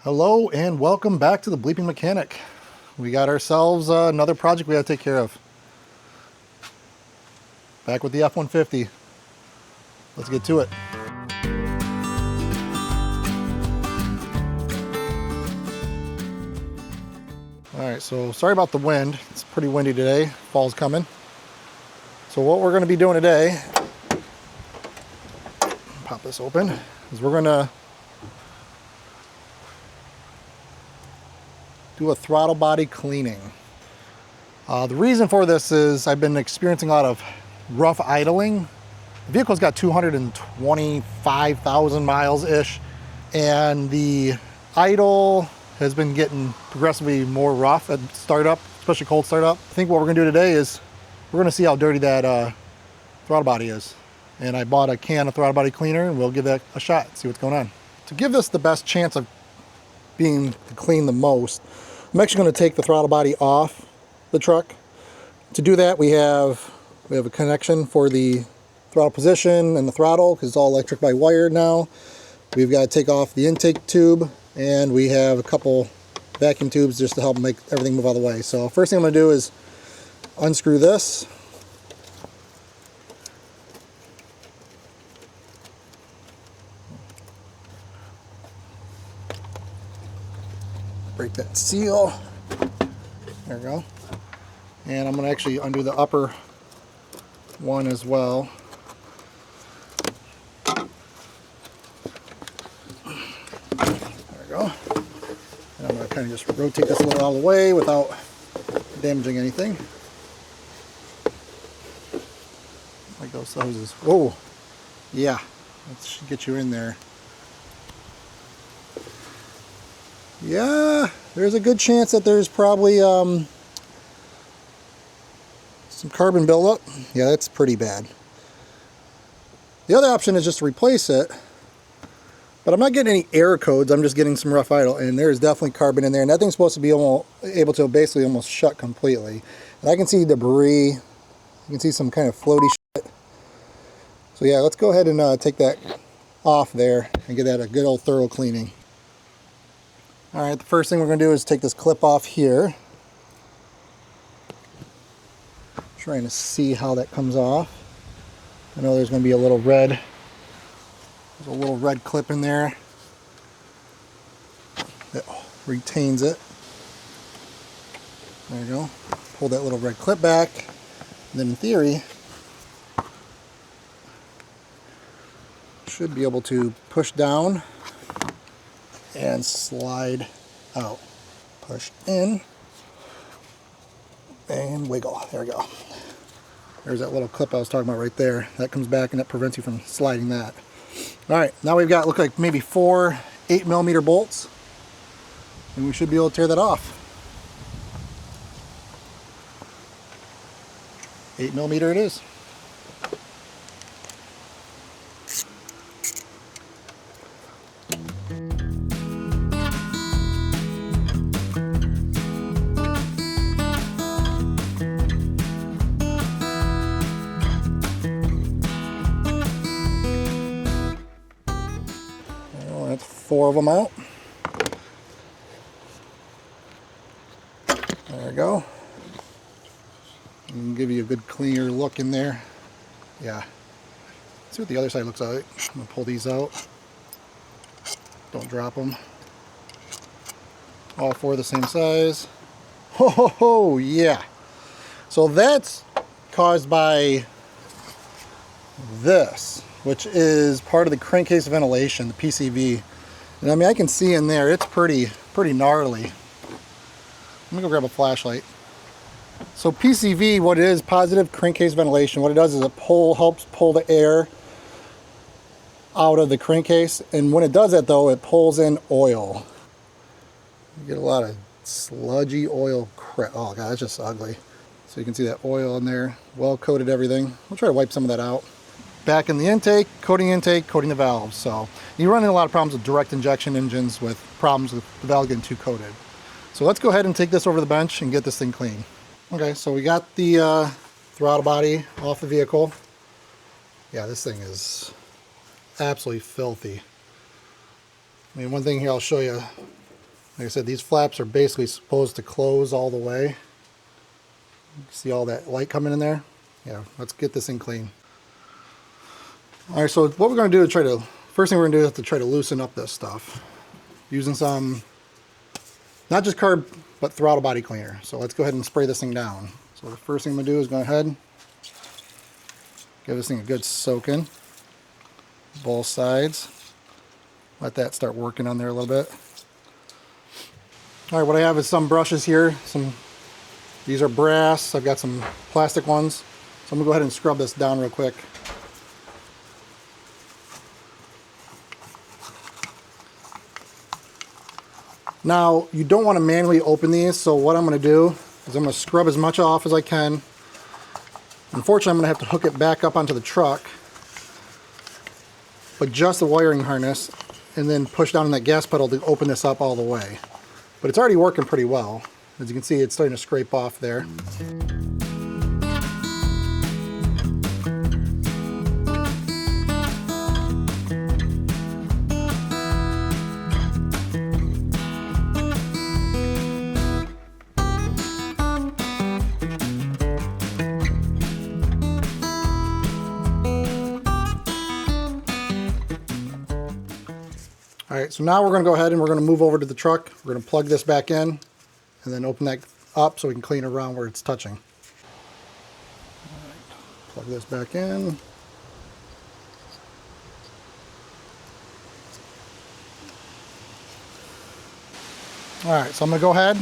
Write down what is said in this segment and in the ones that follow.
Hello and welcome back to the Bleeping Mechanic. We got ourselves another project we got to take care of. Back with the F-150. Let's get to it. Alright, so sorry about the wind. It's pretty windy today. Fall's coming. So what we're going to be doing today, pop this open, is we're going to do a throttle body cleaning. The reason for this is I've been experiencing a lot of rough idling. The vehicle's got 225,000 miles-ish, and the idle has been getting progressively more rough at startup, especially cold startup. I think what we're gonna do today is we're gonna see how dirty that throttle body is. And I bought a can of throttle body cleaner, and we'll give that a shot, see what's going on. To give this the best chance of being clean the most, I'm actually going to take the throttle body off the truck. To do that, we have a connection for the throttle position and the throttle, because it's all electric by wire now. We've got to take off the intake tube, and we have a couple vacuum tubes just to help make everything move out of the way. So first thing I'm going to do is unscrew this. Break that seal. There we go. And I'm going to actually undo the upper one as well. There we go. And I'm going to kind of just rotate this a little out of the way without damaging anything. Like those hoses. Whoa! Yeah, that should get you in there. Yeah, there's a good chance that there's probably some carbon buildup. Yeah, that's pretty bad. The other option is just to replace it, but I'm not getting any error codes. I'm just getting some rough idle, and there's definitely carbon in there, and that thing's supposed to be able to basically almost shut completely. And I can see debris. You can see some kind of floaty shit. So yeah, let's go ahead and take that off there and get that a good old thorough cleaning. Alright, the first thing we're going to do is take this clip off here. Trying to see how that comes off. I know there's going to be a little red clip in there that retains it. There you go. Pull that little red clip back. And then in theory, should be able to push down and slide out. Push in and wiggle. There we go. There's that little clip I was talking about right there. That comes back and that prevents you from sliding that. Alright, now we've got, look like maybe 4 8mm bolts, and we should be able to tear that off. 8mm it is. That's 4 of them out. There we go. And give you a good cleaner look in there. Yeah. Let's see what the other side looks like. I'm going to pull these out. Don't drop them. All 4 the same size. Ho ho ho, yeah. So that's caused by this, which is part of the crankcase ventilation, the PCV. And I mean, I can see in there, it's pretty gnarly. Let me go grab a flashlight. So PCV, what it is, positive crankcase ventilation, what it does is it helps pull the air out of the crankcase. And when it does that though, it pulls in oil. You get a lot of sludgy oil crap. Oh god, that's just ugly. So you can see that oil in there, well coated everything. We'll try to wipe some of that out. Back in the intake, coating the valves. So you run into a lot of problems with direct injection engines with problems with the valve getting too coated. So let's go ahead and take this over the bench and get this thing clean. Okay, so we got the throttle body off the vehicle. Yeah, this thing is absolutely filthy. I mean, one thing here I'll show you Like I said, these flaps are basically supposed to close all the way. See all that light coming in there? Yeah, let's get this thing clean. All right, so what we're going to do is first thing we're going to do is to try to loosen up this stuff using some, not just carb, but throttle body cleaner. So let's go ahead and spray this thing down. So the first thing I'm going to do is go ahead, give this thing a good soak in, both sides. Let that start working on there a little bit. All right, what I have is some brushes here. These are brass. I've got some plastic ones. So I'm going to go ahead and scrub this down real quick. Now, you don't want to manually open these, so what I'm going to do is I'm going to scrub as much off as I can. Unfortunately, I'm going to have to hook it back up onto the truck, but just the wiring harness, and then push down on that gas pedal to open this up all the way. But it's already working pretty well. As you can see, it's starting to scrape off there. All right, so now we're going to go ahead and we're going to move over to the truck. We're going to plug this back in and then open that up so we can clean around where it's touching. All right, plug this back in. All right, so I'm going to go ahead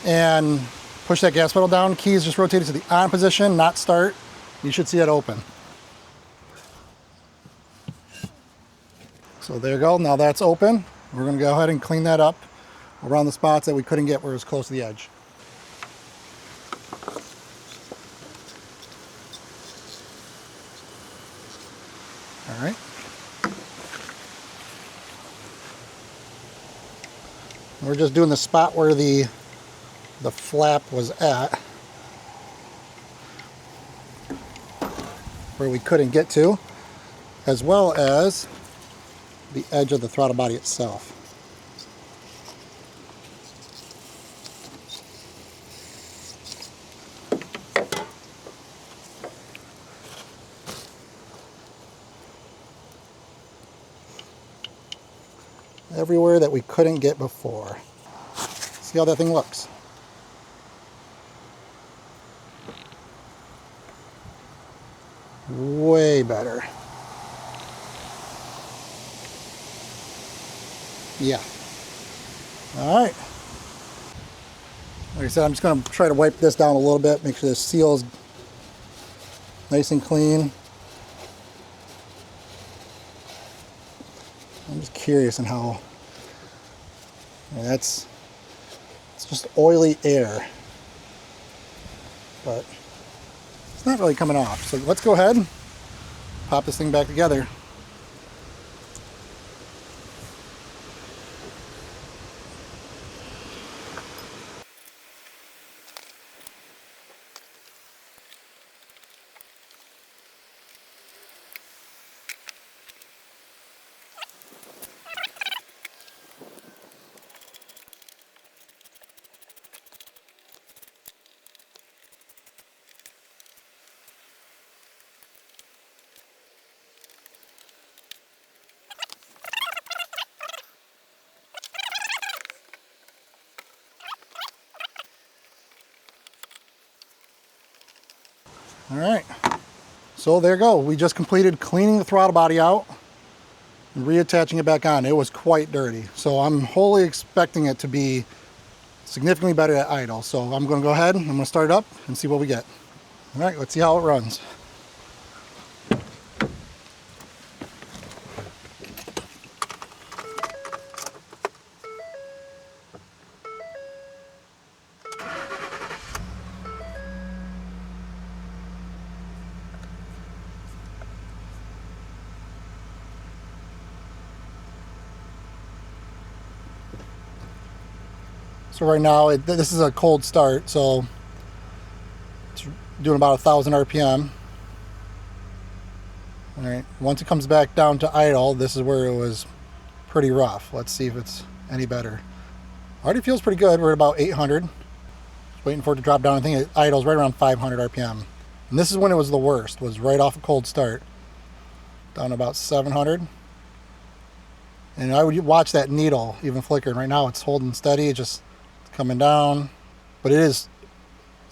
and push that gas pedal down. Key is just rotated to the on position, not start. You should see it open. So there you go, now that's open. We're going to go ahead and clean that up around the spots that we couldn't get where it was close to the edge. All right. We're just doing the spot where the flap was at, where we couldn't get to, as well as the edge of the throttle body itself. Everywhere that we couldn't get before. See how that thing looks. Way better. Yeah. All right. Like I said, I'm just going to try to wipe this down a little bit, make sure the seal is nice and clean. I'm just curious on how, it's just oily air, but it's not really coming off. So let's go ahead and pop this thing back together. All right, so there you go. We just completed cleaning the throttle body out and reattaching it back on. It was quite dirty, so I'm wholly expecting it to be significantly better at idle. So I'm going to go ahead and I'm going to start it up and see what we get. All right, let's see how it runs. So right now, this is a cold start, so it's doing about 1,000 RPM. All right, once it comes back down to idle, this is where it was pretty rough. Let's see if it's any better. Already feels pretty good. We're at about 800. Just waiting for it to drop down. I think it idles right around 500 RPM. And this is when it was the worst, was right off a cold start. Down to about 700. And I would watch that needle even flickering. Right now it's holding steady, just coming down. But it is,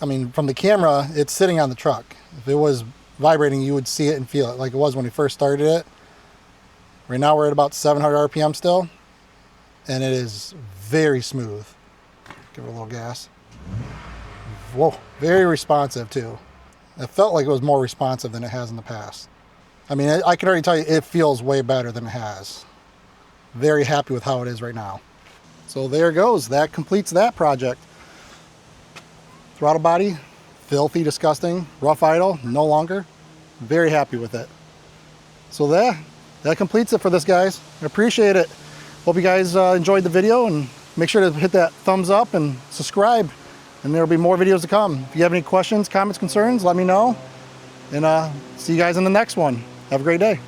I mean, from the camera, it's sitting on the truck. If it was vibrating, you would see it and feel it like it was when we first started it. Right now we're at about 700 RPM still. And it is very smooth. Give it a little gas. Whoa, very responsive too. It felt like it was more responsive than it has in the past. I mean, I can already tell you it feels way better than it has. Very happy with how it is right now. So there goes. That completes that project. Throttle body, filthy, disgusting, rough idle, no longer. Very happy with it. So that completes it for this, guys. I appreciate it. Hope you guys enjoyed the video, and make sure to hit that thumbs up and subscribe, and there'll be more videos to come. If you have any questions, comments, concerns, let me know, and see you guys in the next one. Have a great day.